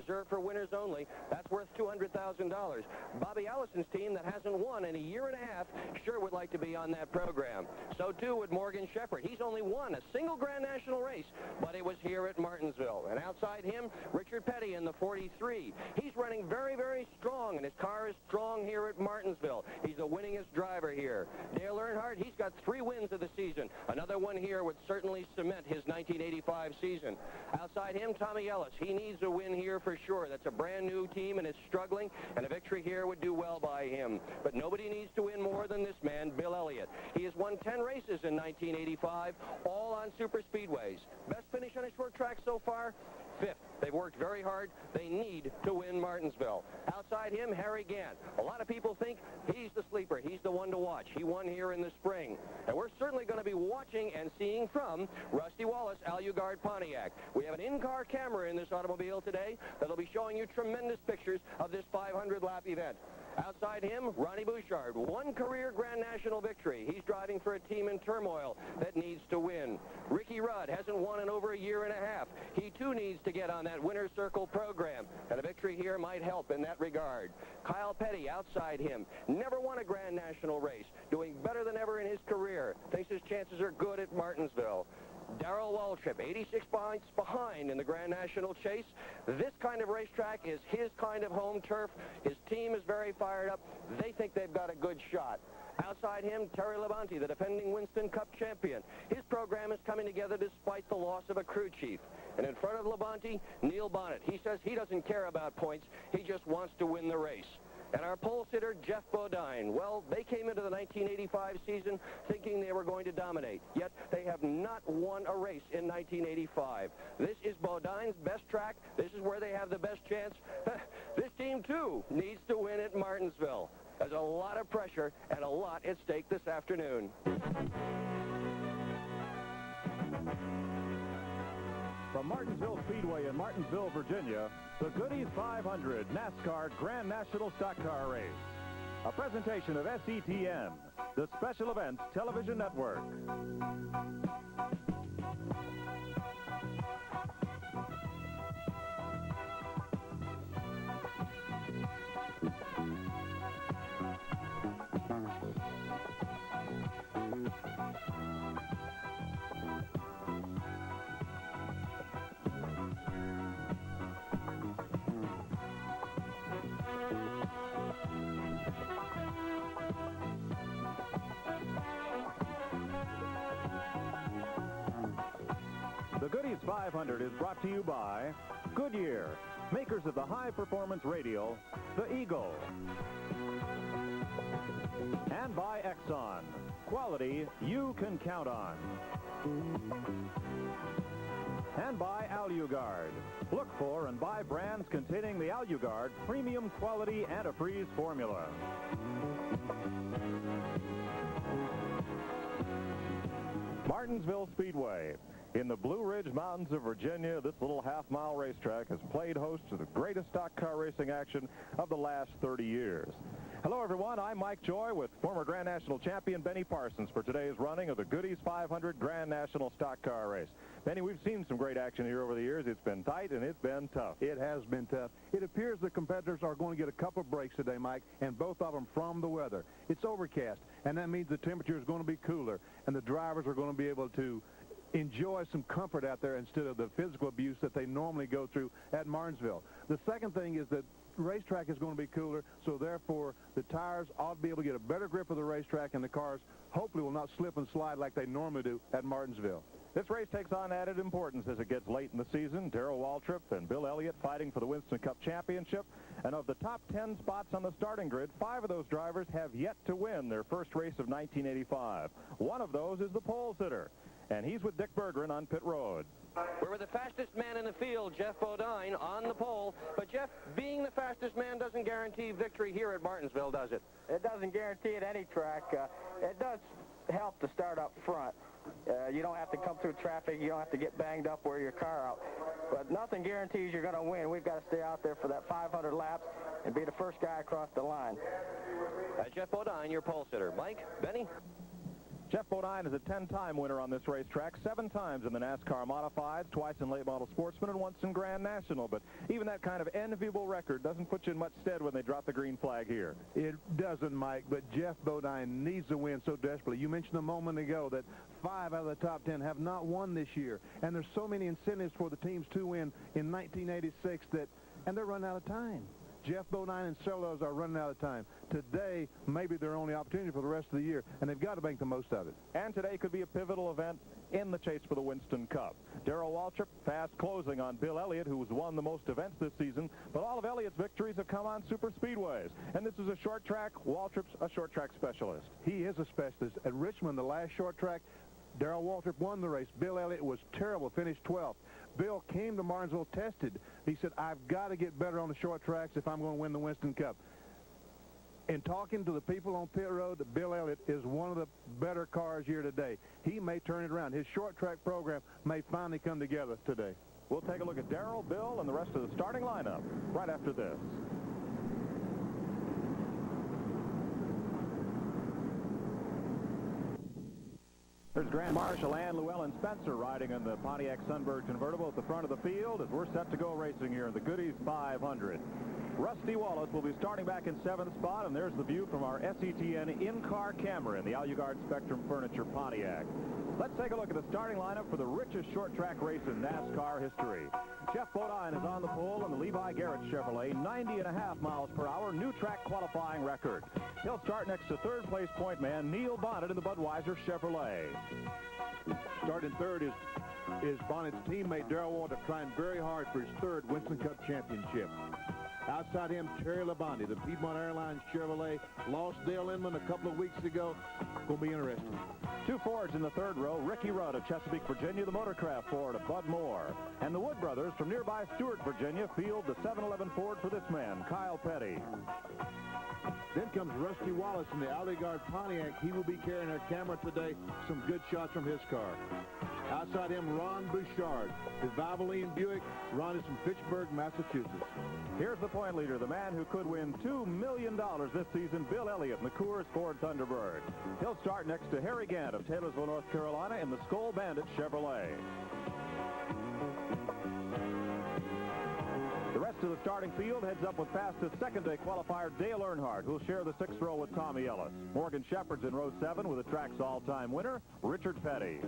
reserved for winners only. That's worth $200,000. Bobby Allison's team that hasn't won in a year and a half sure would like to be on that program. So too would Morgan Shepherd. He's only won a single Grand National race, but it was here at Martinsville. And outside him, Richard Petty in the 43. He's running very, very strong, and his car is strong here at Martinsville. He's the winningest driver here. Dale Earnhardt, he's got 3 wins of the season. Another one here would certainly cement his 1985 season. Outside him, Tommy Ellis. He needs a win here for sure. That's a brand new team, and it's struggling, and a victory here would do well by him. But nobody needs to win more than this man, Bill Elliott. He has won 10 races in 1985, all on super speedways. Best finish on a short track so far? 5th. They've worked very hard. They need to win Martinsville. Outside him, Harry Gant. A lot of people think he's the sleeper. He's the one to watch. He won here in the spring. And we're certainly going to be watching and seeing from Rusty Wallace, Alugard Pontiac. We have an in-car camera in this automobile today that'll be showing you tremendous pictures of this 500-lap event. Outside him, Ronnie Bouchard, 1 career Grand National victory. He's driving for a team in turmoil that needs to win. Ricky Rudd hasn't won in over a year and a half. He, too, needs to get on that winner's circle program, and a victory here might help in that regard. Kyle Petty, outside him, never won a Grand National race, doing better than ever in his career. Thinks his chances are good at Martinsville. Darrell Waltrip, 86 points behind in the Grand National chase. This kind of racetrack is his kind of home turf. His team is very fired up. They think they've got a good shot. Outside him, Terry Labonte, the defending Winston Cup champion. His program is coming together despite the loss of a crew chief. And in front of Labonte, Neil Bonnet. He says he doesn't care about points. He just wants to win the race. And our pole sitter, Jeff Bodine. Well, they came into the 1985 season thinking they were going to dominate, yet they have not won a race in 1985. This is Bodine's best track. This is where they have the best chance. This team, too, needs to win at Martinsville. There's a lot of pressure and a lot at stake this afternoon. From Martinsville Speedway in Martinsville, Virginia, the Goody 500 NASCAR Grand National Stock Car Race. A presentation of SETN, the Special Events Television Network. The Goodies 500 is brought to you by Goodyear, makers of the high-performance radial, the Eagle. And by Exxon, quality you can count on. And by Alugard. Look for and buy brands containing the Alugard premium quality antifreeze formula. Martinsville Speedway. In the Blue Ridge Mountains of Virginia, this little half-mile racetrack has played host to the greatest stock car racing action of the last 30 years. Hello, everyone. I'm Mike Joy with former Grand National champion Benny Parsons for today's running of the Goodies 500 Grand National Stock Car Race. Benny, we've seen some great action here over the years. It's been tight and it's been tough. It has been tough. It appears the competitors are going to get a couple of breaks today, Mike, and both of them from the weather. It's overcast, and that means the temperature is going to be cooler, and the drivers are going to be able to enjoy some comfort out there instead of the physical abuse that they normally go through at Martinsville. The second thing is that the racetrack is going to be cooler, so therefore the tires ought to be able to get a better grip of the racetrack, and the cars hopefully will not slip and slide like they normally do at Martinsville. This race takes on added importance as it gets late in the season. Darrell Waltrip and Bill Elliott fighting for the Winston Cup Championship. And of the top 10 spots on the starting grid, 5 of those drivers have yet to win their first race of 1985. One of those is the pole sitter, and he's with Dick Bergeron on pit road. We're the fastest man in the field, Jeff Bodine, on the pole. But, Jeff, being the fastest man doesn't guarantee victory here at Martinsville, does it? It doesn't guarantee it any track. It does help to start up front. You don't have to come through traffic. You don't have to get banged up, wear your car out. But nothing guarantees you're going to win. We've got to stay out there for that 500 laps and be the first guy across the line. Jeff Bodine, your pole sitter. Mike, Benny? Jeff Bodine is a 10-time winner on this racetrack, 7 times in the NASCAR Modifieds, twice in Late Model Sportsman, and once in Grand National. But even that kind of enviable record doesn't put you in much stead when they drop the green flag here. It doesn't, Mike, but Jeff Bodine needs to win so desperately. You mentioned a moment ago that 5 out of the top 10 have not won this year, and there's so many incentives for the teams to win in 1986 and they're running out of time. Jeff Bodine and several others are running out of time. Today may be their only opportunity for the rest of the year, and they've got to make the most of it. And today could be a pivotal event in the chase for the Winston Cup. Darrell Waltrip fast closing on Bill Elliott, who's won the most events this season, but all of Elliott's victories have come on super speedways. And this is a short track. Waltrip's a short track specialist. He is a specialist. At Richmond, the last short track, Darrell Waltrip won the race. Bill Elliott was terrible, finished 12th. Bill came to Martinsville, tested. He said, I've got to get better on the short tracks if I'm going to win the Winston Cup. In talking to the people on pit road, Bill Elliott is one of the better cars here today. He may turn it around. His short track program may finally come together today. We'll take a look at Darrell, Bill, and the rest of the starting lineup right after this. There's Grand Marshal Ann Llewellyn Spencer riding in the Pontiac Sunbird convertible at the front of the field as we're set to go racing here in the Goody 500. Rusty Wallace will be starting back in 7th spot, and there's the view from our SETN in-car camera in the Alugard Spectrum Furniture Pontiac. Let's take a look at the starting lineup for the richest short track race in NASCAR history. Jeff Bodine is on the pole in the Levi Garrett Chevrolet, 90.5 miles per hour, new track qualifying record. He'll start next to third place point man Neil Bonnet in the Budweiser Chevrolet. Starting third is Bonnet's teammate Darrell Waltrip, trying very hard for his 3rd Winston Cup championship. Outside him, Terry Labonte, the Piedmont Airlines Chevrolet, lost Dale Inman a couple of weeks ago. Going to be interesting. 2 Fords in the 3rd row, Ricky Rudd of Chesapeake, Virginia, the Motorcraft Ford of Bud Moore. And the Wood brothers from nearby Stewart, Virginia, field the 711 Ford for this man, Kyle Petty. Then comes Rusty Wallace in the Alugard Pontiac. He will be carrying our camera today. Some good shots from his car. Outside him, Ron Bouchard, the Valvoline Buick. Ron is from Fitchburg, Massachusetts. Here's the point leader, the man who could win $2 million this season, Bill Elliott in the Coors Ford Thunderbird. He'll start next to Harry Gant of Taylorsville, North Carolina in the Skoal Bandit Chevrolet. The rest of the starting field heads up with fastest second-day qualifier Dale Earnhardt, who'll share the 6th row with Tommy Ellis. Morgan Shepherd's in row 7 with the track's all-time winner, Richard Petty.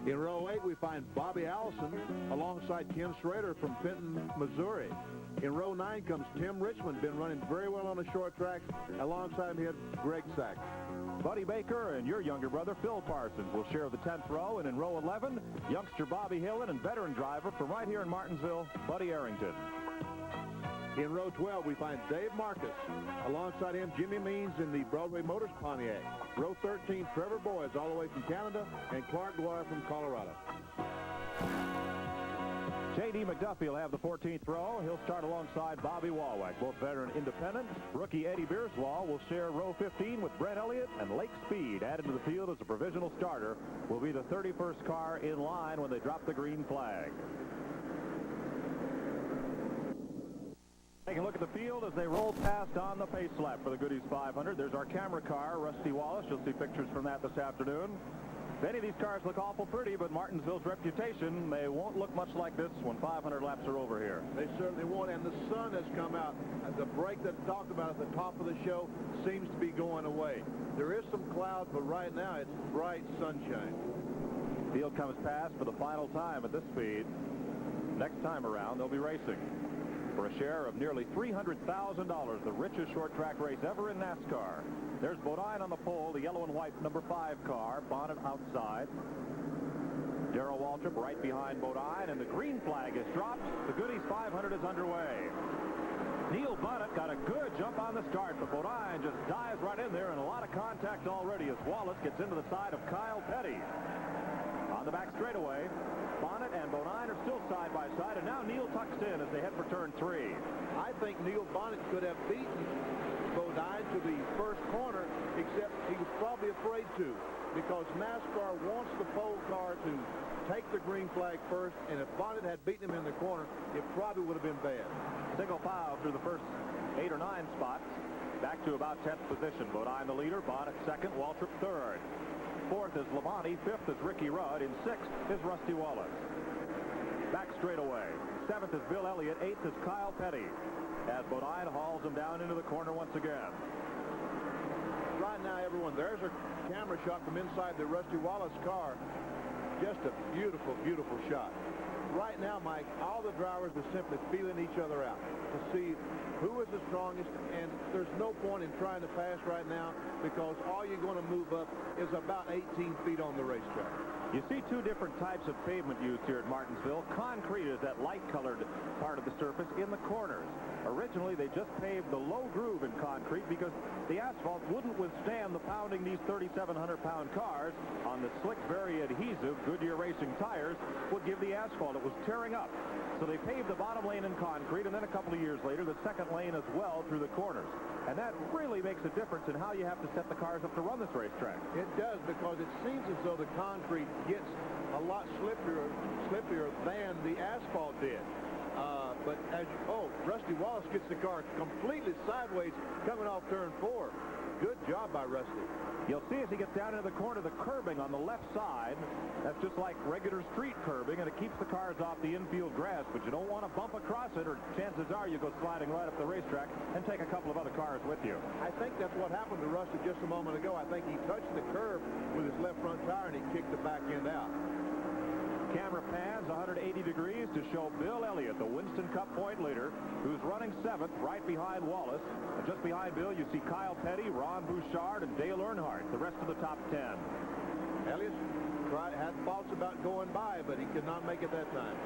In row 8, we find Bobby Allison alongside Ken Schrader from Fenton, Missouri. In row 9 comes Tim Richmond, been running very well on the short tracks. Alongside him, he had Greg Sachs. Buddy Baker and your younger brother, Phil Parsons, will share the 10th row. And in row 11, youngster Bobby Hillen and veteran driver from right here in Martinsville, Buddy Arrington. In row 12, we find Dave Marcus. Alongside him, Jimmy Means in the Broadway Motors Pontiac. Row 13, Trevor Boyes, all the way from Canada, and Clark Dwyer from Colorado. J.D. McDuffie will have the 14th row. He'll start alongside Bobby Walwack, both veteran independent. Rookie Eddie Beerswall will share row 15 with Brent Elliott, and Lake Speed, added to the field as a provisional starter, will be the 31st car in line when they drop the green flag. Take a look at the field as they roll past on the pace lap for the Goodies 500. There's our camera car, Rusty Wallace. You'll see pictures from that this afternoon. Many of these cars look awful pretty, but Martinsville's reputation, they won't look much like this when 500 laps are over here. They certainly won't, and the sun has come out. The break that I talked about at the top of the show seems to be going away. There is some clouds, but right now it's bright sunshine. Field comes past for the final time at this speed. Next time around, they'll be racing for a share of nearly $300,000, the richest short track race ever in NASCAR. There's Bodine on the pole, the yellow and white number 5 car, Bonnet outside. Darrell Waltrip right behind Bodine, and the green flag is dropped. The Goodies 500 is underway. Neil Bonnet got a good jump on the start, but Bodine just dives right in there, and a lot of contact already as Wallace gets into the side of Kyle Petty. On the back straightaway, Bonnet and Bodine are still side by side, and now Neil tucks in as they head for turn 3. I think Neil Bonnet could have beaten Bodine to the first corner, except he was probably afraid to, because NASCAR wants the pole car to take the green flag first, and if Bonnet had beaten him in the corner, it probably would have been bad. Single file through the first 8 or 9 spots. back to about 10th position. Bodine the leader, Bonnet second, Waltrip third. Fourth is Labonte, fifth is Ricky Rudd, in sixth is Rusty Wallace. Back straight away. Seventh is Bill Elliott, eighth is Kyle Petty, as Bodine hauls him down into the corner once again. Right now, everyone, there's a camera shot from inside the Rusty Wallace car. Just a beautiful, beautiful shot. Right now, Mike, all the drivers are simply feeling each other out to see who is the strongest, and there's no point in trying to pass right now because all you're going to move up is about 18 feet on the racetrack. You see two different types of pavement used here at Martinsville. Concrete is that light-colored part of the surface in the corners. Originally, they just paved the low groove in concrete because the asphalt wouldn't withstand the pounding these 3,700-pound cars on the slick, very adhesive Goodyear racing tires would give the asphalt. It was tearing up. So they paved the bottom lane in concrete, and then a couple of years later, the second lane as well through the corners. And that really makes a difference in how you have to set the cars up to run this racetrack. It does, because it seems as though the concrete gets a lot slippier than the asphalt did. But as Rusty Wallace gets the car completely sideways coming off turn 4. Good job by Rusty. You'll see as he gets down into the corner, the curbing on the left side, that's just like regular street curbing, and it keeps the cars off the infield grass, but you don't want to bump across it, or chances are you go sliding right up the racetrack and take a couple of other cars with you. I think that's what happened to Rusty just a moment ago. I think he touched the curb with his left front tire, and he kicked the back end out. Camera pans 180 degrees to show Bill Elliott, the Winston Cup point leader, who's running 7th right behind Wallace. And just behind Bill, you see Kyle Petty, Ron Bouchard, and Dale Earnhardt, the rest of the top 10. Elliott had thoughts about going by, but he could not make it that time.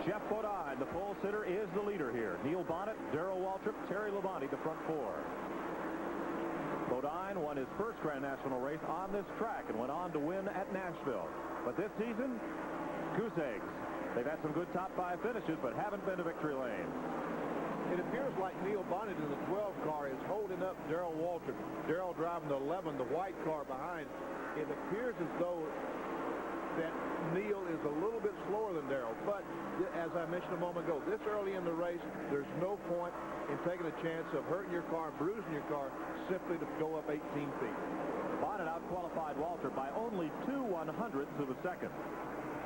Jeff Bodine, the pole sitter, is the leader here. Neil Bonnet, Darrell Waltrip, Terry Labonte, the front 4. Bodine won his first Grand National race on this track and went on to win at Nashville. But this season, goose eggs. They've had some good top 5 finishes, but haven't been to victory lane. It appears like Neil Bonnet in the 12 car is holding up Darrell Waltrip. Darrell driving the 11, the white car behind. It appears as though that Neil is a little bit slower than Darrell. But as I mentioned a moment ago, this early in the race, there's no point in taking a chance of hurting your car, bruising your car, simply to go up 18 feet. Bonnet out-qualified Waltrip by only 2/100ths of a second.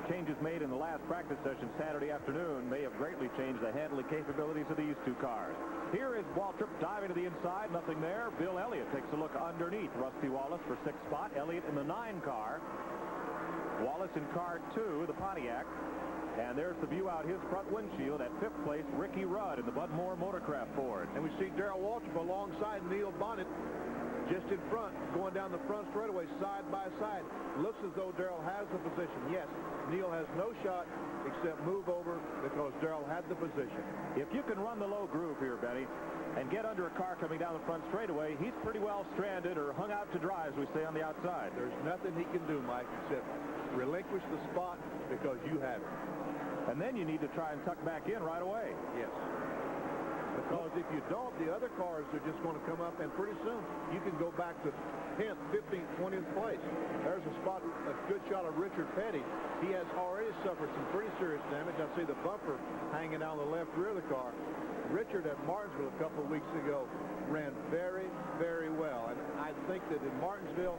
Changes made in the last practice session Saturday afternoon may have greatly changed the handling capabilities of these two cars. Here is Waltrip diving to the inside, nothing there. Bill Elliott takes a look underneath Rusty Wallace for 6th spot. Elliott in the 9 car. Wallace in car 2, the Pontiac. And there's the view out his front windshield. At 5th place, Ricky Rudd in the Bud Moore Motorcraft Ford. And we see Darrell Waltrip alongside Neil Bonnet just in front, going down the front straightaway side by side. Looks as though Darrell has the position. Yes, Neil has no shot except move over because Darrell had the position. If you can run the low groove here, Benny, and get under a car coming down the front straightaway, he's pretty well stranded or hung out to dry, as we say on the outside. There's nothing he can do, Mike, except relinquish the spot because you have it. And then you need to try and tuck back in right away. Yes. Because if you don't, the other cars are just going to come up, and pretty soon you can go back to 10th, 15th, 20th place. There's a spot, a good shot of Richard Petty. He has already suffered some pretty serious damage. I see the bumper hanging down the left rear of the car. Richard at Martinsville a couple of weeks ago ran very, very well. And I think that in Martinsville,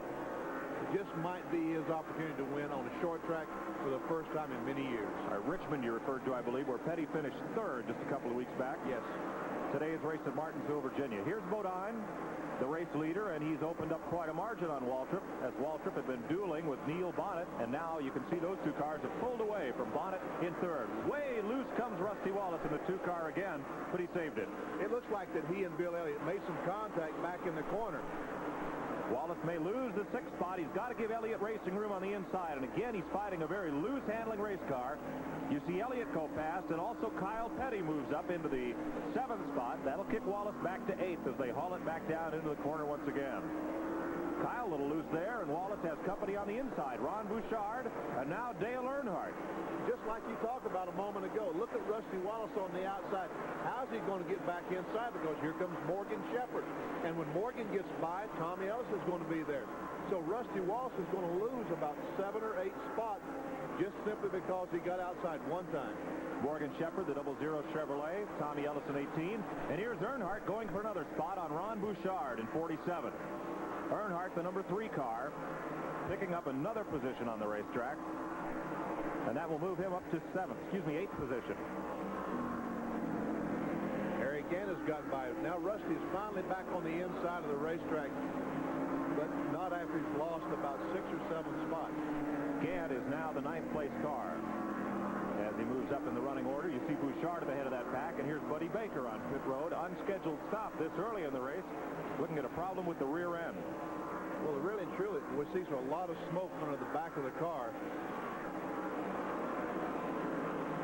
it just might be his opportunity to win on a short track for the first time in many years. Richmond you referred to, I believe, where Petty finished 3rd just a couple of weeks back. Yes. Today's race at Martinsville, Virginia. Here's Bodine, the race leader, and he's opened up quite a margin on Waltrip, as Waltrip had been dueling with Neil Bonnet, and now you can see those two cars have pulled away from Bonnet in 3rd. Way loose comes Rusty Wallace in the 2 car again, but he saved it. It looks like that he and Bill Elliott made some contact back in the corner. Wallace may lose the 6th spot. He's got to give Elliott racing room on the inside. And again, he's fighting a very loose handling race car. You see Elliott go past, and also Kyle Petty moves up into the 7th spot. That'll kick Wallace back to 8th as they haul it back down into the corner once again. Kyle a little loose there, and Wallace has company on the inside. Ron Bouchard, and now Dale Earnhardt. Just like you talked about a moment ago, look at Rusty Wallace on the outside. How's he going to get back inside? Because here comes Morgan Shepherd. And when Morgan gets by, Tommy Ellis is going to be there. So Rusty Wallace is going to lose about 7 or 8 spots just simply because he got outside one time. Morgan Shepherd, the 00 Chevrolet, Tommy Ellison 18. And here's Earnhardt going for another spot on Ron Bouchard in 47. Earnhardt, the number 3 car, picking up another position on the racetrack. And that will move him up to 8th position. Harry Gant has gotten by. Now Rusty's finally back on the inside of the racetrack, but not after he's lost about 6 or 7 spots. Gant is now the 9th place car. As he moves up in the running order, you see Bouchard at the head of that pack, and here's Buddy Baker on pit road. Unscheduled stop this early in the race, looking at a problem with the rear end. Well, really and truly, we see a lot of smoke under the back of the car.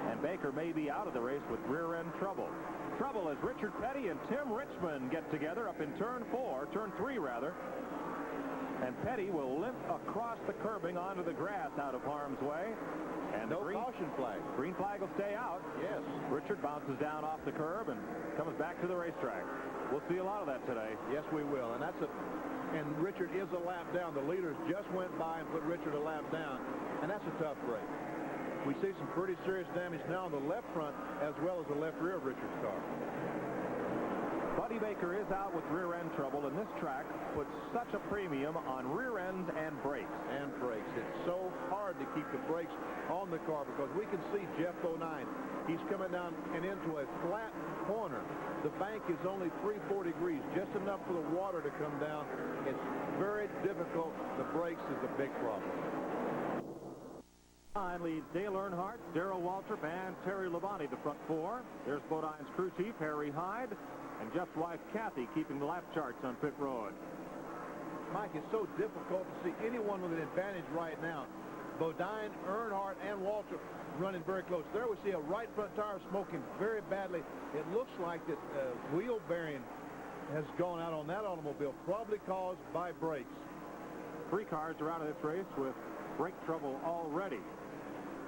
And Baker may be out of the race with rear end trouble. Trouble as Richard Petty and Tim Richmond get together up in turn 3 rather. And Petty will limp across the curbing onto the grass out of harm's way. And no caution flag. Green flag will stay out. Yes. Richard bounces down off the curb and comes back to the racetrack. We'll see a lot of that today. Yes, we will. And Richard is a lap down. The leaders just went by and put Richard a lap down. And that's a tough break. We see some pretty serious damage now on the left front as well as the left rear of Richard's car. Buddy Baker is out with rear end trouble, and this track puts such a premium on rear ends and brakes. It's so hard to keep the brakes on the car because we can see Jeff Bodine. He's coming down and into a flat corner. The bank is only 3-4 degrees, just enough for the water to come down. It's very difficult. The brakes is a big problem. Leads Dale Earnhardt, Darrell Waltrip, and Terry Labonte, the front 4. There's Bodine's crew chief, Harry Hyde, and Jeff's wife, Kathy, keeping the lap charts on pit road. Mike, it's so difficult to see anyone with an advantage right now. Bodine, Earnhardt, and Waltrip running very close. There we see a right front tire smoking very badly. It looks like that wheel bearing has gone out on that automobile, probably caused by brakes. 3 cars are out of this race with brake trouble already.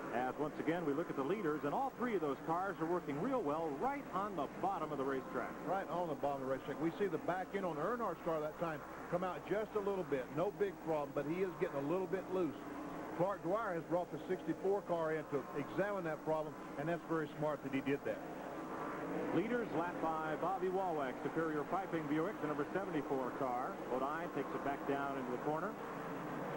As once again we look at the leaders, and all 3 of those cars are working real well right on the bottom of the racetrack. Right on the bottom of the racetrack. We see the back end on Earnhardt's car that time come out just a little bit. No big problem, but he is getting a little bit loose. Clark Dwyer has brought the 64 car in to examine that problem, and that's very smart that he did that. Leaders lapped by Bobby Walwack, Superior Piping Buick, the number 74 car. Bodine takes it back down into the corner.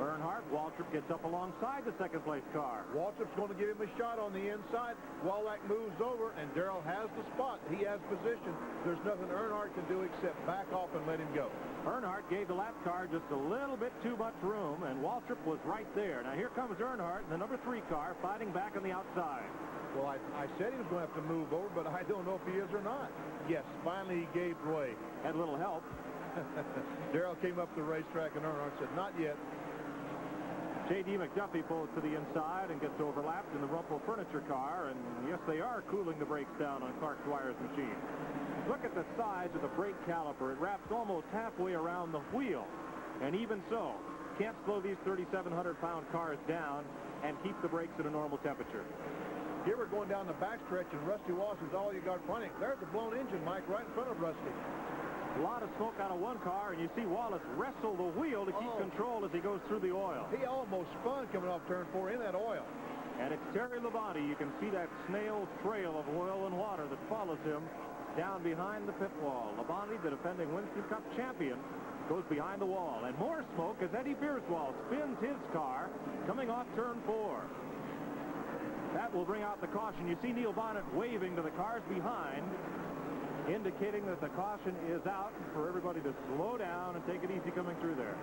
Earnhardt, Waltrip gets up alongside the second-place car. Waltrip's going to give him a shot on the inside. Walwack moves over, and Darrell has the spot. He has position. There's nothing Earnhardt can do except back off and let him go. Earnhardt gave the lap car just a little bit too much room, and Waltrip was right there. Now here comes Earnhardt in the number 3 car fighting back on the outside. Well, I said he was going to have to move over, but I don't know if he is or not. Yes, finally he gave way. Had a little help. Darrell came up the racetrack, and Earnhardt said, not yet. J.D. McDuffie pulls to the inside and gets overlapped in the Rumpel Furniture car, and yes, they are cooling the brakes down on Clark Dwyer's machine. Look at the size of the brake caliper. It wraps almost halfway around the wheel, and even so, can't slow these 3,700-pound cars down and keep the brakes at a normal temperature. Here we're going down the backstretch, and Rusty Wallace is all you got running. There's the blown engine, Mike, right in front of Rusty. A lot of smoke out of one car, and you see Wallace wrestle the wheel to keep control as he goes through the oil. He almost spun coming off turn 4 in that oil. And it's Terry Labonte. You can see that snail trail of oil and water that follows him down behind the pit wall. Labonte, the defending Winston Cup champion, goes behind the wall. And more smoke as Eddie Bierswald spins his car coming off turn 4. That will bring out the caution. You see Neil Bonnet waving to the cars behind, indicating that the caution is out for everybody to slow down and take it easy coming through there.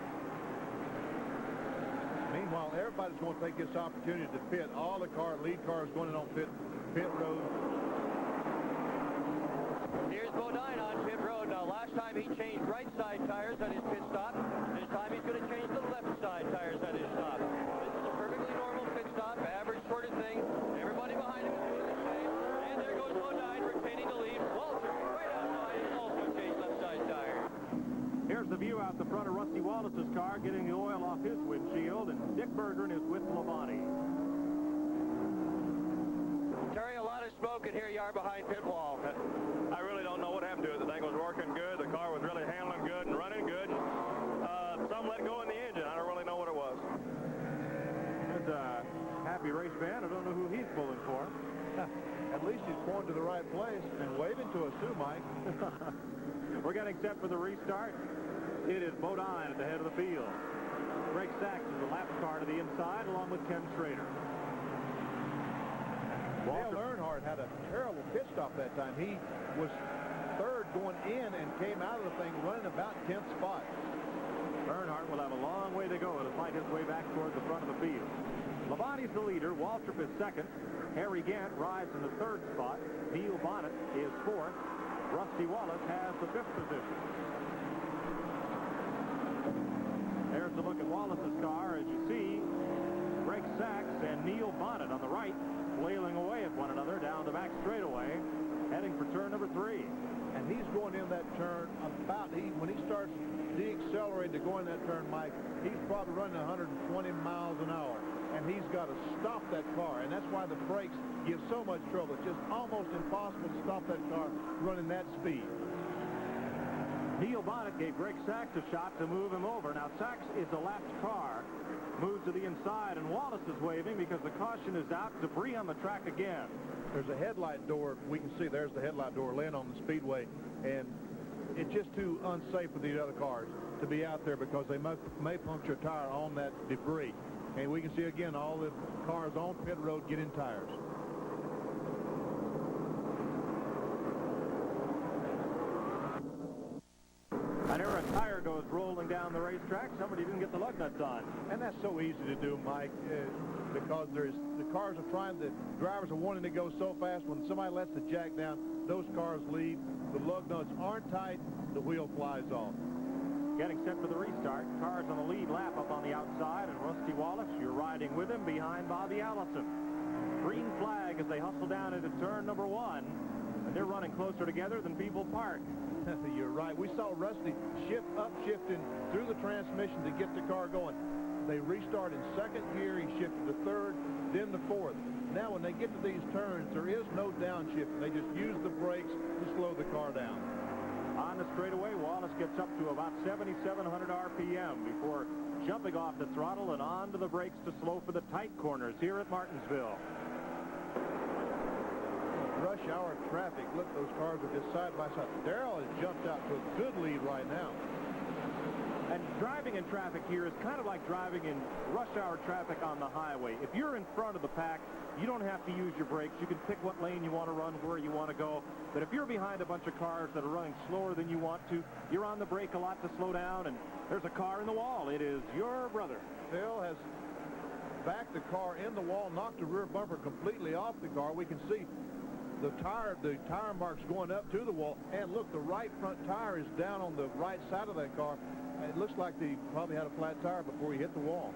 Meanwhile, everybody's going to take this opportunity to pit. All the lead cars going in on pit road. Here's Bodine on pit road. Now, last time he changed right side tires at his pit stop. This time he's going to change the left side tires at his stop. This is a perfectly normal pit stop, average sort of thing. Everybody behind him is doing the same. And there goes Bodine retaining the lead. Walter right outside also changed left side tire. Here's the view out the front of Rusty Wallace's car, getting the oil off his windshield, and Dick Bergeron is with Labonte. Terry, a lot of smoke, and here you are behind pit wall. I really don't know what happened to it. The thing was working good. The car was really handling good and running good. Some let go in the engine. I don't really know what it was. There's a happy race band. I don't know who he's pulling for. At least he's pointing to the right place and waving to us too, Mike. We're getting set for the restart. It is Bodine at the head of the field. Greg Sachs is the lap car to the inside, along with Ken Schrader. Dale Earnhardt had a terrible pit stop that time. He was third going in and came out of the thing running about 10th spot. Earnhardt will have a long way to go to fight his way back toward the front of the field. Labonte's the leader. Waltrip is second. Harry Gant rides in the third spot. Neil Bonnet is fourth. Rusty Wallace has the fifth position. There's a look at Wallace's car. As you see, Greg Sachs and Neil Bonnet on the right flailing away at one another down the back straightaway, heading for turn number 3. And he's going in that turn about, when he starts deaccelerating to go in that turn, Mike, he's probably running 120 miles an hour. And he's got to stop that car. And that's why the brakes give so much trouble. It's just almost impossible to stop that car running that speed. Neil Bonnet gave Greg Sachs a shot to move him over. Now, Sachs is a lapped car. Moves to the inside, and Wallace is waving because the caution is out. Debris on the track again. There's a headlight door. We can see there's the headlight door laying on the speedway. And it's just too unsafe for these other cars to be out there because they may puncture a tire on that debris. And we can see again all the cars on pit road getting tires. Whenever a tire goes rolling down the racetrack, somebody didn't get the lug nuts on. And that's so easy to do, Mike, because the cars are the drivers are wanting to go so fast. When somebody lets the jack down, those cars leave. The lug nuts aren't tight, the wheel flies off. Getting set for the restart. Cars on the lead lap up on the outside, and Rusty Wallace, you're riding with him behind Bobby Allison. Green flag as they hustle down into turn number 1, and they're running closer together than people park. You're right. We saw Rusty shifting through the transmission to get the car going. They restart in second gear. He shifted to third, then to fourth. Now, when they get to these turns, there is no downshifting. They just use the brakes to slow the car down. On the straightaway, Wallace gets up to about 7,700 RPM before jumping off the throttle and onto the brakes to slow for the tight corners here at Martinsville. Rush hour traffic. Look, those cars are just side by side. Darrell has jumped out to a good lead right now. And driving in traffic here is kind of like driving in rush hour traffic on the highway. If you're in front of the pack, you don't have to use your brakes. You can pick what lane you want to run, where you want to go. But if you're behind a bunch of cars that are running slower than you want to, you're on the brake a lot to slow down, and there's a car in the wall. It is your brother. Phil has backed the car in the wall, knocked the rear bumper completely off the car. We can see the tire marks going up to the wall. And look, the right front tire is down on the right side of that car. It looks like they probably had a flat tire before he hit the wall.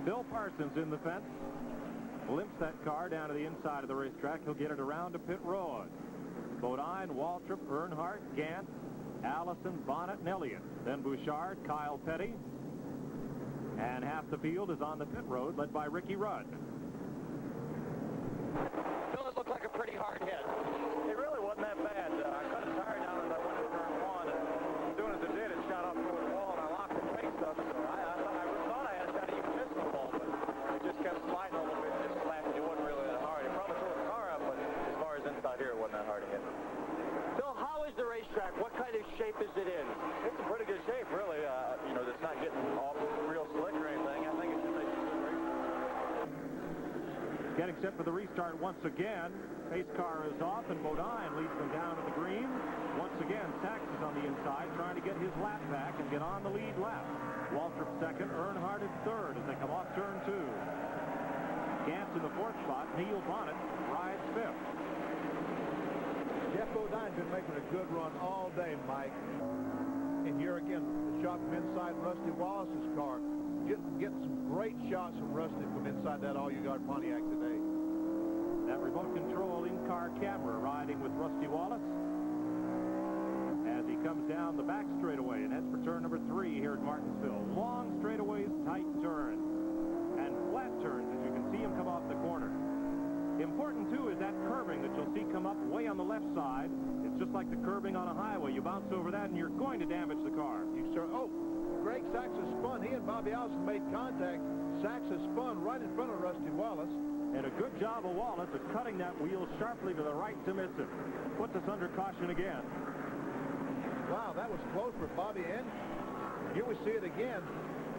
Bill Parsons in the fence. Limps that car down to the inside of the racetrack. He'll get it around to pit road. Bodine, Waltrip, Earnhardt, Gant, Allison, Bonnet, and Elliott. Then Bouchard, Kyle Petty. And half the field is on the pit road, led by Ricky Rudd. Phil, it looked like a pretty hard hit. It really wasn't that bad. I cut a tire down as I went to turn 1, and as soon as it did, it shot up toward the wall, and I locked the brakes up. So I thought I had a shot at even missing the wall, but it just kept sliding a little bit and just slashed. It wasn't really that hard. It probably tore the car up, but as far as inside here, it wasn't that hard to hit. Phil, how is the racetrack? What kind of shape is it in? It's in pretty good shape, really. You know, it's not getting off real slick or anything. I think it should make a good race. Getting set for the restart once again. Pace car is off, and Bodine leads them down to the green. Once again, Sachs is on the inside, trying to get his lap back and get on the lead lap. Waltrip second, Earnhardt in third as they come off turn 2. Gant's in the fourth spot. Neil Bonnet rides fifth. Jeff Bodine's been making a good run all day, Mike. And here again, the shot from inside Rusty Wallace's car. Getting some great shots from Rusty from inside that all-you-got Pontiac today. That remote control in-car camera riding with Rusty Wallace as he comes down the back straightaway and heads for turn number 3 here at Martinsville. Long straightaways, tight turns, and flat turns as you can see him come off the corner. Important, too, is that curbing that you'll see come up way on the left side. It's just like the curbing on a highway. You bounce over that, and you're going to damage the car. Greg Sachs has spun. He and Bobby Allison made contact. Sachs has spun right in front of Rusty Wallace, And a good job of Wallace of cutting that wheel sharply to the right to miss it. Puts us under caution again. Wow, that was close for Bobby, and here we see it again.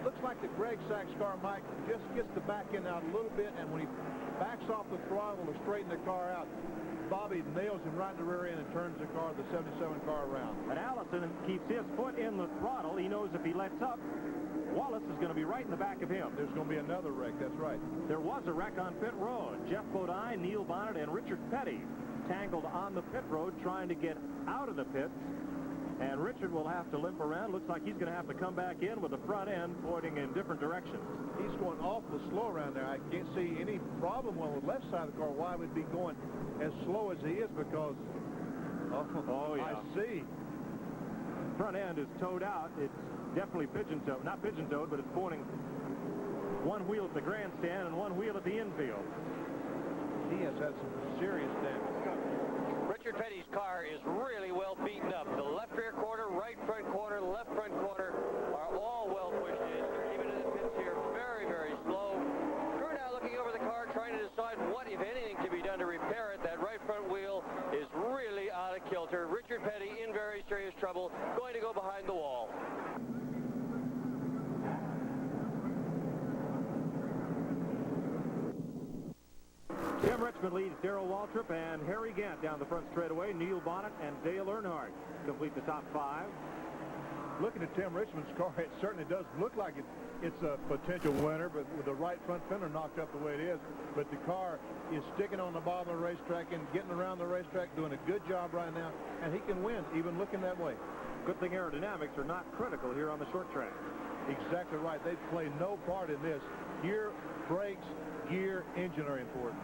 Looks like the Greg Sachs car, Mike, just gets the back end out a little bit, and when he backs off the throttle to straighten the car out, Bobby nails him right in the rear end and turns the car, the 77 car, around. And Allison keeps his foot in the throttle. He knows if he lets up, Wallace is going to be right in the back of him. There's going to be another wreck, that's right. There was a wreck on pit road. Jeff Bodine, Neil Bonnet, and Richard Petty tangled on the pit road trying to get out of the pits. And Richard will have to limp around. Looks like he's going to have to come back in with the front end pointing in different directions. He's going awful slow around there. I can't see any problem on the left side of the car why he would be going as slow as he is, because oh yeah, I see. Front end is towed out. It's definitely pigeon-toed. Not pigeon-toed, but it's pointing one wheel at the grandstand and one wheel at the infield. He has had some serious damage. Richard Petty's car is really well beaten up. The left rear quarter, right front quarter, left front quarter are all well pushed in. Even in the pits here, very, very slow. Crew now looking over the car, trying to decide what, if anything, can be done to repair it. That right front wheel is really out of kilter. Richard Petty in very serious trouble, going to go behind the wall. Tim Richmond leads Darrell Waltrip and Harry Gant down the front straightaway. Neil Bonnet and Dale Earnhardt complete the top 5. Looking at Tim Richmond's car, it certainly does look like it's a potential winner, but with the right front fender knocked up the way it is. But the car is sticking on the bottom of the racetrack and getting around the racetrack, doing a good job right now, and he can win, even looking that way. Good thing aerodynamics are not critical here on the short track. Exactly right. They play no part in this. Gear, brakes, gear, engine are important.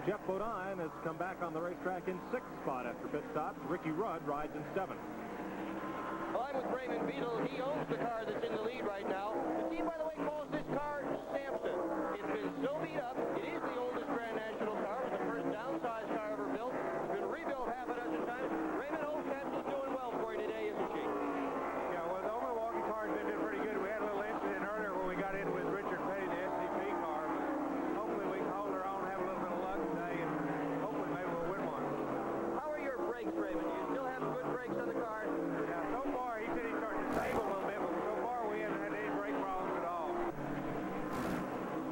Jeff Bodine has come back on the racetrack in 6th spot after pit stops. Ricky Rudd rides in 7th. Well, I'm with Raymond Beadle. He owns the car that's in the lead right now. The team, by the way, calls this car Samson. It's been so beat up. It is the oldest Grand National car. It was the first downsized car ever built. It's been rebuilt half a dozen times. Raymond, old Samson's doing well for you today, isn't she? Yeah, well, the old Milwaukee car's been doing pretty good. We had a little incident earlier when we got in with Richard Petty, the SCP car. But hopefully we can hold her on, have a little bit of luck today, and hopefully maybe we'll win one. How are your brakes, Raymond? Do you still have good brakes on the car? Yeah, so far he said he's starting to stable a little bit, but so far we haven't had any brake problems at all.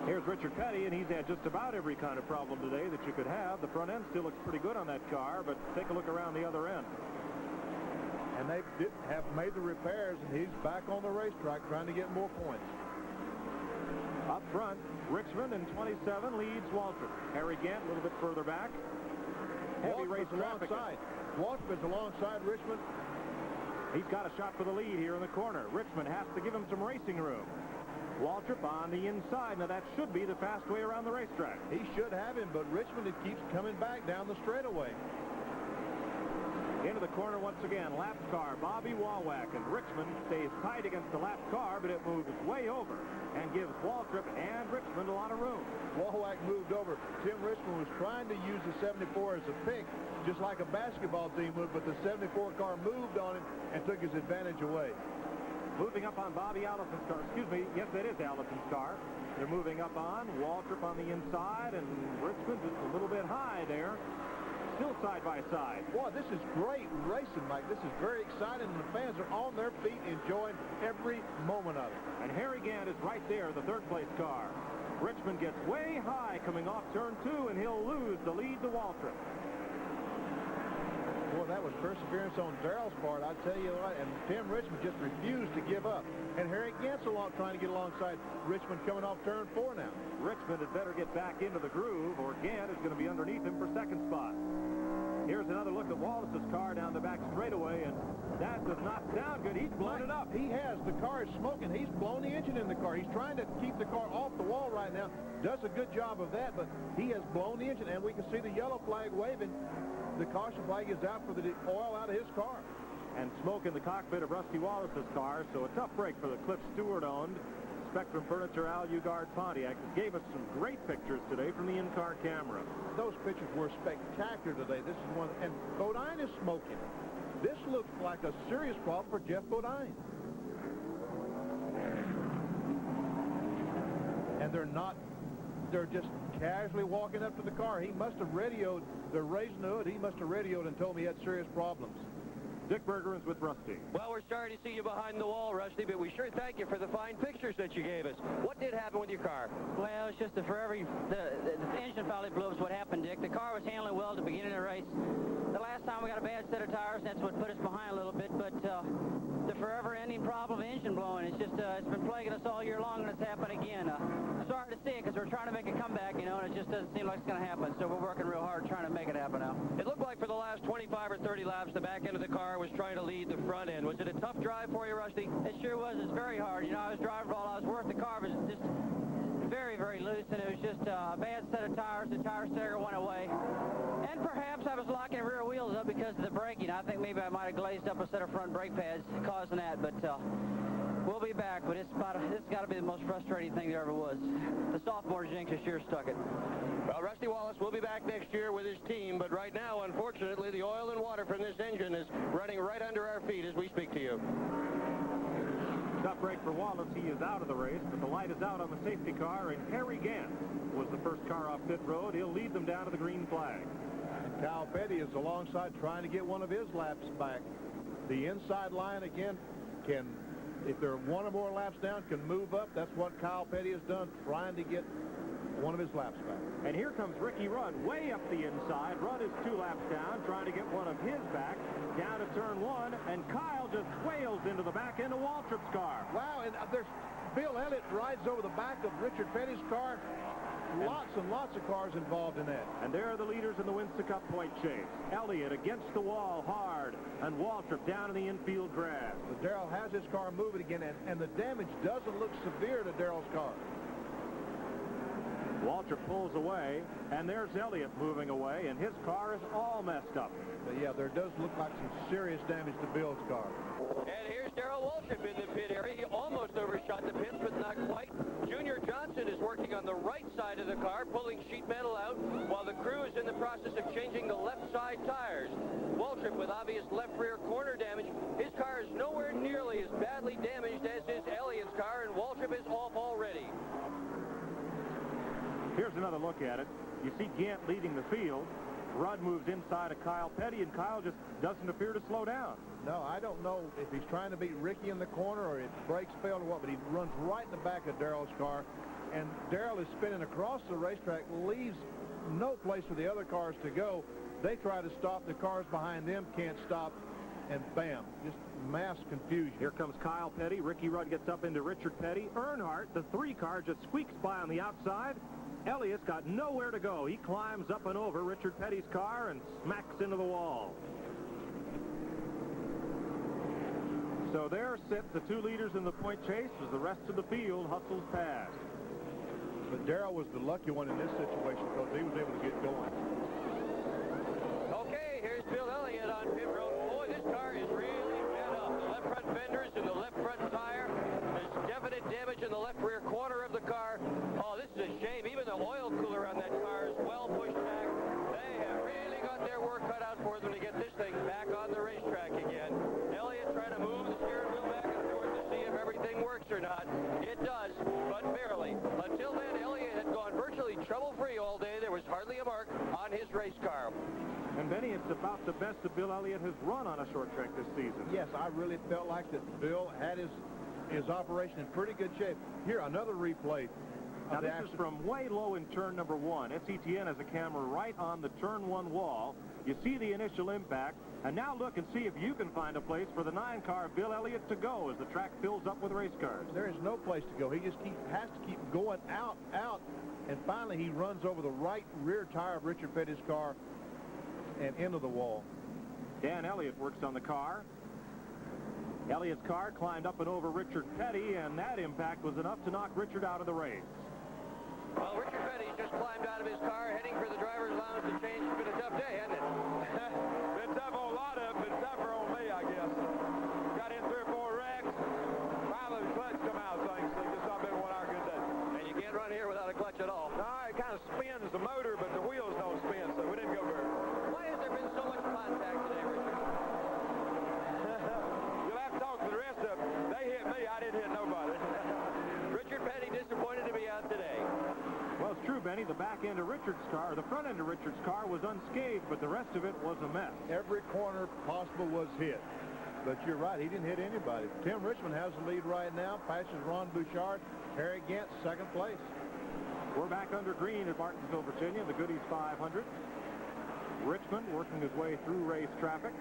Here's Richard Petty, and he's had just about every kind of problem today that you could have. The front end still looks pretty good on that car, but take a look around the other end. And they have made the repairs, and he's back on the racetrack trying to get more points. Up front, Richmond in 27 leads Waltrip. Harry Gant a little bit further back. Heavy race traffic. Waltrip is alongside Richmond. He's got a shot for the lead here in the corner. Richmond has to give him some racing room. Waltrip on the inside. Now that should be the fast way around the racetrack. He should have him, but Richmond keeps coming back down the straightaway. Into the corner once again. Lap car, Bobby Wawak, and Richmond stays tight against the lap car, but it moves way over and gives Waltrip and Richmond a lot of room. Wawak moved over. Tim Richmond was trying to use the 74 as a pick, just like a basketball team would, but the 74 car moved on him and took his advantage away. Moving up on Bobby Allison's car. Excuse me, yes, that is Allison's car. They're moving up on Waltrip on the inside, and Richmond just a little bit high there. Still side by side. Boy, this is great racing, Mike. This is very exciting, and the fans are on their feet enjoying every moment of it. And Harry Gant is right there, the third-place car. Richmond gets way high coming off turn 2, and he'll lose the lead to Waltrip. Boy, that was perseverance on Darrell's part, I tell you what, and Tim Richmond just refused to give up. And Harry Gant's trying to get alongside Richmond coming off turn 4 now. Richmond had better get back into the groove, or Gant is going to be underneath him for second spot. Here's another look at Wallace's car down the back straightaway, and that does not sound good. He's blown it up. He has. The car is smoking. He's blown the engine in the car. He's trying to keep the car off the wall right now. Does a good job of that, but he has blown the engine, and we can see the yellow flag waving. The caution flag is out for the oil out of his car. And smoke in the cockpit of Rusty Wallace's car, so a tough break for the Cliff Stewart-owned Spectrum Furniture Al Ugard Pontiac that gave us some great pictures today from the in-car camera. Those pictures were spectacular today. This is one, and Bodine is smoking. This looks like a serious problem for Jeff Bodine. And they're not they're just casually walking up to the car. He must have radioed. They're raising the hood. He must have radioed and told me he had serious problems. Dick Bergerons with Rusty. Well, we're sorry to see you behind the wall, Rusty, but we sure thank you for the fine pictures that you gave us. What did happen with your car? Well, it's just the engine finally blew up is what happened, Dick. The car was handling well at the beginning of the race. The last time we got a bad set of tires, that's what put us behind a little bit, but the forever-ending problem of engine blowing, it's just, it's been plaguing us all year long, and it's happened again. Sorry to see it, because we're trying to make a comeback, you know, and it just doesn't seem like it's going to happen, so we're working real hard trying to make it happen now. It looked like for the last 25 or 30 laps, the back end of the car was trying to lead the front end. Was it a tough drive for you, Rusty? It sure was. It's very hard. You know, I was driving while I was working. The car was just very, very loose, and it was just a bad set of tires. The tire stagger went away. And perhaps I was locking rear wheels up because of the braking. I think maybe I might have glazed up a set of front brake pads causing that, but we'll be back. But it's got to be the most frustrating thing there ever was. The sophomore jinx has sure stuck it. Well, Rusty Wallace will be back next year with his team, but right now, unfortunately, the oil and water from this engine is running right under our feet as we speak to you. Tough break for Wallace. He is out of the race, but the light is out on the safety car, and Harry Gant was the first car off pit road. He'll lead them down to the green flag. Kyle Petty is alongside trying to get one of his laps back. The inside line, again, can, if they're one or more laps down, can move up. That's what Kyle Petty has done, trying to get one of his laps back. And here comes Ricky Rudd way up the inside. Rudd is 2 laps down, trying to get one of his back down to turn 1, and Kyle just wails into the back end of Waltrip's car. Wow, and there's Bill Elliott rides over the back of Richard Petty's car. Lots and lots of cars involved in that. And there are the leaders in the Winston Cup point chase. Elliott against the wall hard, and Waltrip down in the infield grass. But Darrell has his car moving again, and the damage doesn't look severe to Darrell's car. Waltrip pulls away, and there's Elliott moving away, and his car is all messed up. But yeah, there does look like some serious damage to Bill's car. And here's Darrell Waltrip in the pit area. He almost overshot the pits, but not quite. Junior Johnson is working on the right side of the car, pulling sheet metal out, while the crew is in the process of changing the left side tires. Waltrip with obvious left rear corner damage. His car is nowhere nearly as badly damaged as is Elliott's car, and Waltrip is off already. Here's another look at it. You see Gant leading the field. Rudd moves inside of Kyle Petty, and Kyle just doesn't appear to slow down. No, I don't know if he's trying to beat Ricky in the corner or if brakes failed or what, but he runs right in the back of Darrell's car, and Darrell is spinning across the racetrack, leaves no place for the other cars to go. They try to stop. The cars behind them can't stop, and bam, just mass confusion. Here comes Kyle Petty. Ricky Rudd gets up into Richard Petty. Earnhardt, the 3 car, just squeaks by on the outside. Elliott's got nowhere to go. He climbs up and over Richard Petty's car and smacks into the wall. So there sit the 2 leaders in the point chase as the rest of the field hustles past. But Darrell was the lucky one in this situation because he was able to get going. Okay, here's Bill Elliott on pit road. Boy, this car is really bent up. The left front fenders and the left front tire. There's definite damage in the left rear corner of the car. Oh, this is a shame. Even the oil cooler on that car is well pushed back. They have really got their work cut out for them to get this thing back on the racetrack again. Elliott trying to move the steering wheel back and forth to see if everything works or not. It does, but barely. Until then, Elliott had gone virtually trouble-free all day. There was hardly a mark on his race car. And Benny, it's about the best that Bill Elliott has run on a short track this season. Yes, I really felt like that Bill had his operation in pretty good shape. Here, another replay. Now, this is from way low in turn number 1. SETN has a camera right on the turn 1 wall. You see the initial impact, and now look and see if you can find a place for the 9 car of Bill Elliott to go as the track fills up with race cars. There is no place to go. He just has to keep going out, and finally he runs over the right rear tire of Richard Petty's car and into the wall. Dan Elliott works on the car. Elliott's car climbed up and over Richard Petty, and that impact was enough to knock Richard out of the race. Well, Richard Petty just climbed out of his car, heading for the driver's lounge to change. It's been a tough day, hasn't it? Been tough on a lot of it, been tougher on me, I guess. Got in 3 or 4 wrecks. Finally, the clutch come out, things. So just not been one of our good days. And you can't run here without a clutch at all. No, it kind of spins the motor, but the wheels don't spin, so we didn't go very far. Why has there been so much contact today, Richard? You'll have to talk to the rest of them. They hit me, I didn't hit nobody. Richard Petty disappointed to be out today. Well, it's true, Richard's car, the front end of Richard's car was unscathed, but the rest of it was a mess. Every corner possible was hit. But you're right, he didn't hit anybody. Tim Richmond has the lead right now, passes Ron Bouchard. Harry Gant, second place. We're back under green at Martinsville, Virginia, the Goody's 500. Richmond working his way through race traffic,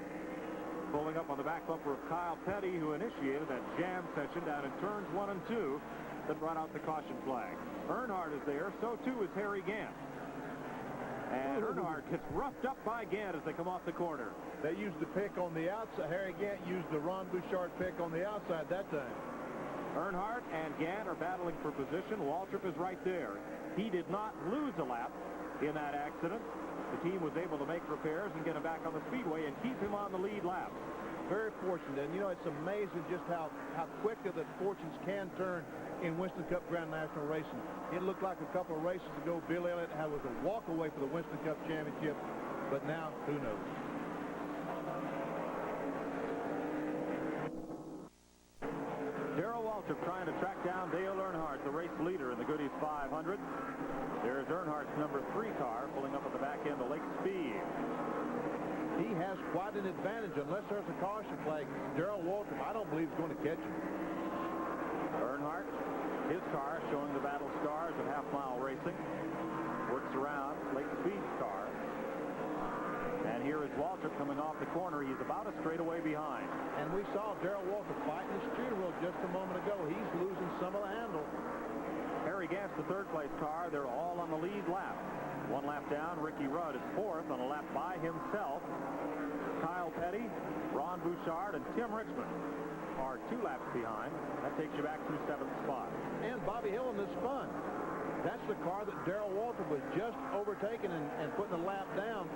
pulling up on the back bumper of Kyle Petty, who initiated that jam session down in turns 1 and 2 that brought out the caution flag. Earnhardt is there, so too is Harry Gant. And Earnhardt gets roughed up by Gant as they come off the corner. They used the pick on the outside. Harry Gant used the Ron Bouchard pick on the outside that time. Earnhardt and Gant are battling for position. Waltrip is right there. He did not lose a lap in that accident. The team was able to make repairs and get him back on the speedway and keep him on the lead lap. Very fortunate. And, you know, it's amazing just how quickly that fortunes can turn in Winston Cup Grand National Racing. It looked like a couple of races ago Bill Elliott was a walk away for the Winston Cup Championship, but now, who knows? Darrell Waltrip trying to track down Dale Earnhardt, the race leader in the Goody's 500. There's Earnhardt's number 3 car pulling up at the back end of Lake Speed. He has quite an advantage unless there's a caution flag. Darrell Waltrip, I don't believe, is going to catch him. Earnhardt, his car showing the battle scars of half-mile racing, works around Lake Speed's car. And here is Waltrip coming off the corner. He's about a straightaway behind. And we saw Darrell Waltrip fighting the steering wheel just a moment ago. He's losing some of the handle. Harry Gant's the third-place car. They're all on the lead lap. 1 lap down, Ricky Rudd is fourth on a lap by himself. Kyle Petty, Ron Bouchard, and Tim Richmond are 2 laps behind. That takes you back to 7th spot. And Bobby Hillin is spun. That's the car that Darrell Waltrip was just overtaking and putting the lap down.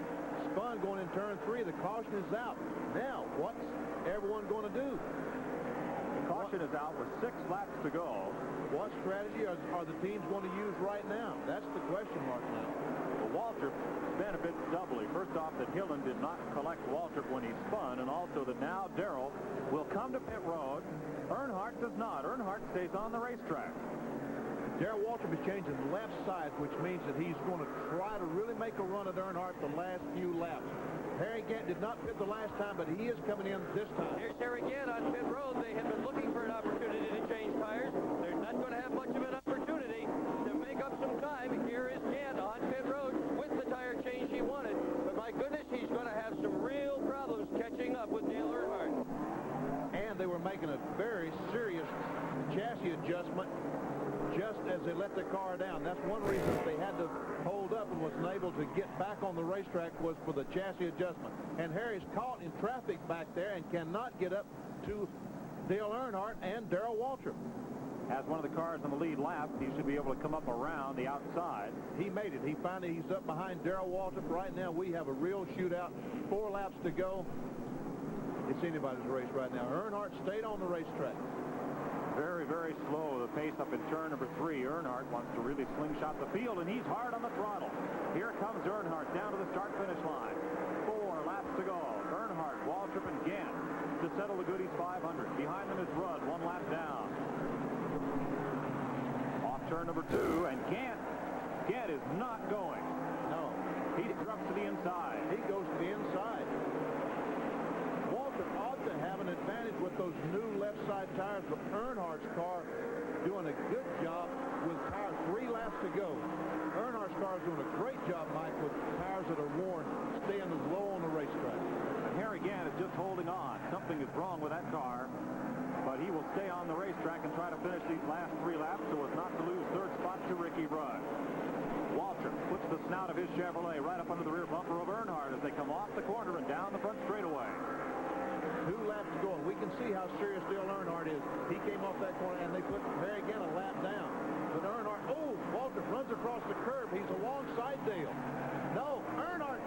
Spun going in turn 3. The caution is out. Now, what's everyone going to do? The caution is out with 6 laps to go. What strategy are the teams going to use right now? That's the question mark now. Well, Waltrip benefits doubly. First off, that Hillin did not collect Waltrip when he spun, and also that now Darrell will come to pit road. Earnhardt does not. Earnhardt stays on the racetrack. Darrell Waltrip is changing left side, which means that he's going to try to really make a run at Earnhardt the last few laps. Harry Gant did not pit the last time, but he is coming in this time. Here's Harry Gant on pit road. They have been looking for an opportunity to change tires. They're not going to have much of an opportunity to make up some time. Here is Gant on pit road with the tire change he wanted. But my goodness, he's going to have some real problems catching up with Dale Earnhardt. And they were making a very serious chassis adjustment just as they let the car down. That's one reason they had to hold up and wasn't able to get back on the racetrack was for the chassis adjustment. And Harry's caught in traffic back there and cannot get up to Dale Earnhardt and Darrell Waltrip. Has one of the cars on the lead lap. He should be able to come up around the outside. He made it. He's up behind Darrell Waltrip. Right now we have a real shootout. 4 laps to go. It's anybody's race right now. Earnhardt stayed on the racetrack. Very, very slow, the pace up in turn number 3. Earnhardt wants to really slingshot the field, and he's hard on the throttle. Here comes Earnhardt down to the start-finish line. 4 laps to go. Earnhardt, Waltrip, and Gant to settle the Goody's 500. Behind them is Rudd, 1 lap down. Off turn number 2, and Gant is not going. No. He drops to the inside. He goes to the inside. Waltrip ought to have an advantage with those new left side tires, but Earnhardt's car doing a good job with tires. 3 laps to go. Earnhardt's car is doing a great job, Mike, with tires that are worn, staying low on the racetrack. And Harry Gant is just holding on. Something is wrong with that car, but he will stay on the racetrack and try to finish these last 3 laps so as not to lose 3rd spot to Ricky Rudd. Waltrip puts the snout of his Chevrolet right up under the rear bumper of Earnhardt as they come off the corner and down the front straightaway. 2 laps to go, and we can see how serious Dale Earnhardt is. He came off that corner, and they put Harry Gant a lap down. But Earnhardt, Waltrip runs across the curb. He's alongside Dale. No, Earnhardt,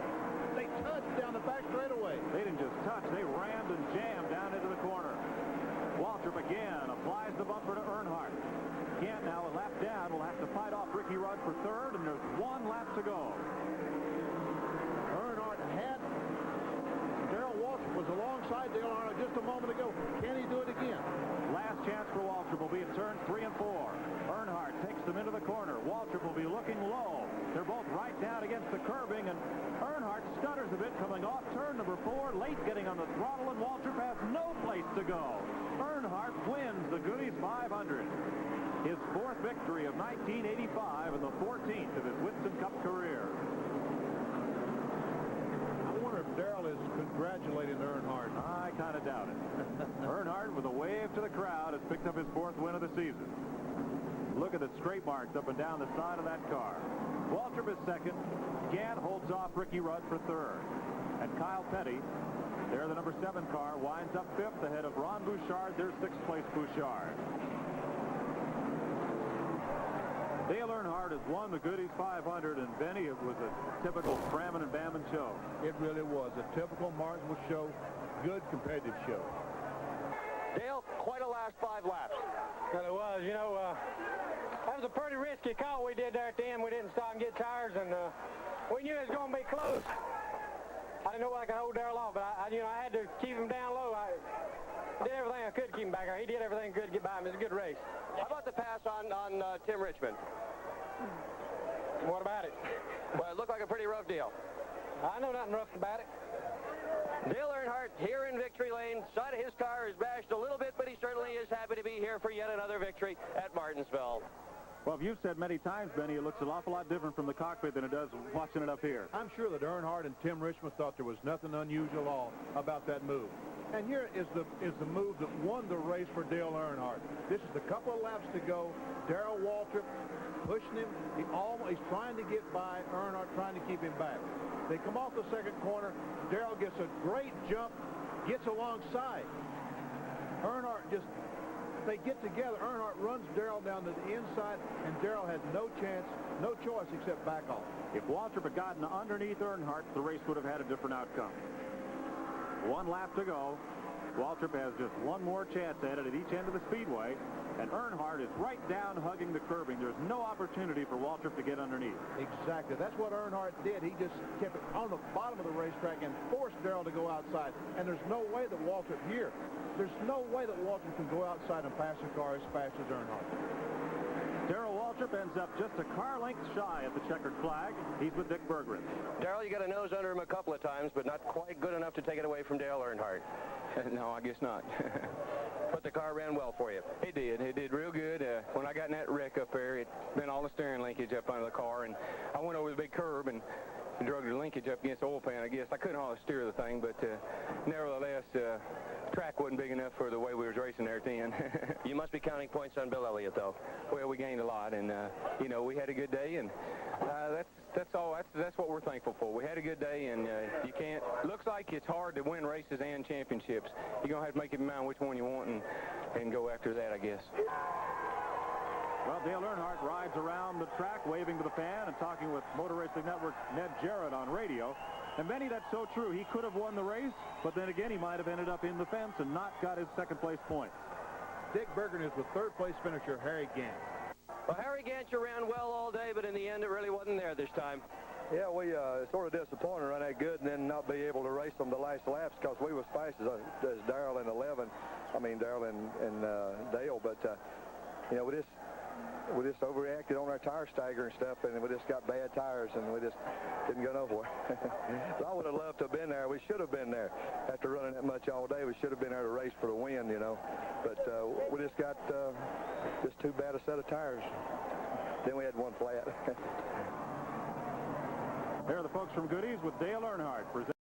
they touched down the back straightaway. They didn't just touch, they rammed and jammed down into the corner. Waltrip again applies the bumper to Earnhardt. Gant now a lap down will have to fight off Ricky Rudd for 3rd, and there's 1 lap to go. Earnhardt had Darrell Waltrip was alongside Dale Earnhardt just a moment ago. Can he do it again? Last chance for Waltrip will be at turns 3 and 4. Earnhardt takes them into the corner. Waltrip will be looking low. They're They're both right down against the curbing, and Earnhardt stutters a bit coming off turn number 4, late getting on the throttle, and Waltrip has no place to go. Earnhardt wins the Goody's 500. His 4th victory of 1985 and the 14th of his Winston Cup career. I wonder if Darrell is congratulating Earnhardt. I kind of doubt it. Earnhardt, with a wave to the crowd, has picked up his 4th win of the season. Look at the straight marks up and down the side of that car. Waltrip is 2nd. Gant holds off Ricky Rudd for 3rd. And Kyle Petty, there the number 7 car, winds up 5th ahead of Ron Bouchard, their 6th place Bouchard. Dale Earnhardt has won the Goody's 500, and Benny, it was a typical cramming and bamming show. It really was a typical Martinsville show, good competitive show. Dale, quite a last 5 laps. Well, it was. You know, that was a pretty risky call we did there at the end. We didn't stop and get tires, and we knew it was going to be close. I didn't know I could hold Darrell off, but I had to keep him down low. I did everything I could to keep him back there. He did everything good to get by him. It was a good race. How about the pass on Tim Richmond? What about it? Well, it looked like a pretty rough deal. I know nothing rough about it. Dale Earnhardt here in victory lane. Side of his car is bashed a little bit, but he certainly is happy to be here for yet another victory at Martinsville. Well, you've said many times, Benny, it looks an awful lot different from the cockpit than it does watching it up here. I'm sure that Earnhardt and Tim Richmond thought there was nothing unusual at all about that move. And here is the move that won the race for Dale Earnhardt. This is a couple of laps to go. Darrell Waltrip pushing him. He's trying to get by Earnhardt, trying to keep him back. They come off the 2nd corner. Darrell gets a great jump, gets alongside. Earnhardt they get together. Earnhardt runs Darrell down to the inside, and Darrell had no chance, no choice except back off. If Waltrip had gotten underneath Earnhardt, the race would have had a different outcome. 1 lap to go. Waltrip has just one more chance at it at each end of the speedway, and Earnhardt is right down hugging the curbing. There's no opportunity for Waltrip to get underneath. Exactly. That's what Earnhardt did. He just kept it on the bottom of the racetrack and forced Darrell to go outside. And there's no way that Waltrip here, there's no way that Waltrip can go outside and pass the car as fast as Earnhardt. Darrell Waltrip ends up just a car length shy of the checkered flag. He's with Dick Berggren. Darrell, you got a nose under him a couple of times, but not quite good enough to take it away from Dale Earnhardt. No, I guess not. But the car ran well for you. It did. It did real good. When I got in that wreck up there, it bent all the steering linkage up under the car, and I went over the big curb and drug the linkage up against the oil pan, I guess. I couldn't hardly steer the thing, but nevertheless, track wasn't big enough for the way we was racing there at the end. You must be counting points on Bill Elliott, though. Well, we gained a lot, and you know, we had a good day, and that's all. That's what we're thankful for. We had a good day, and you can't. Looks like it's hard to win races and championships. You're gonna have to make up your mind which one you want and go after that, I guess. Well, Dale Earnhardt rides around the track waving to the fan and talking with Motor Racing Network's Ned Jarrett on radio. And Benny, that's so true. He could have won the race, but then again, he might have ended up in the fence and not got his 2nd place point. Dick Berggren is the 3rd place finisher, Harry Gant. Well, Harry Gantcher ran well all day, but in the end, it really wasn't there this time. Yeah, we sort of disappointed run that good and then not be able to race them the last laps because we was fast as Darrell in 11. I mean, Darrell and Dale, but, you know, we just overreacted on our tire stagger and stuff, and we just got bad tires, and we just didn't go nowhere. So I would have loved to have been there. We should have been there. After running that much all day, we should have been there to race for the win, you know. But we just got just too bad a set of tires. Then we had one flat. Here are the folks from Goody's with Dale Earnhardt.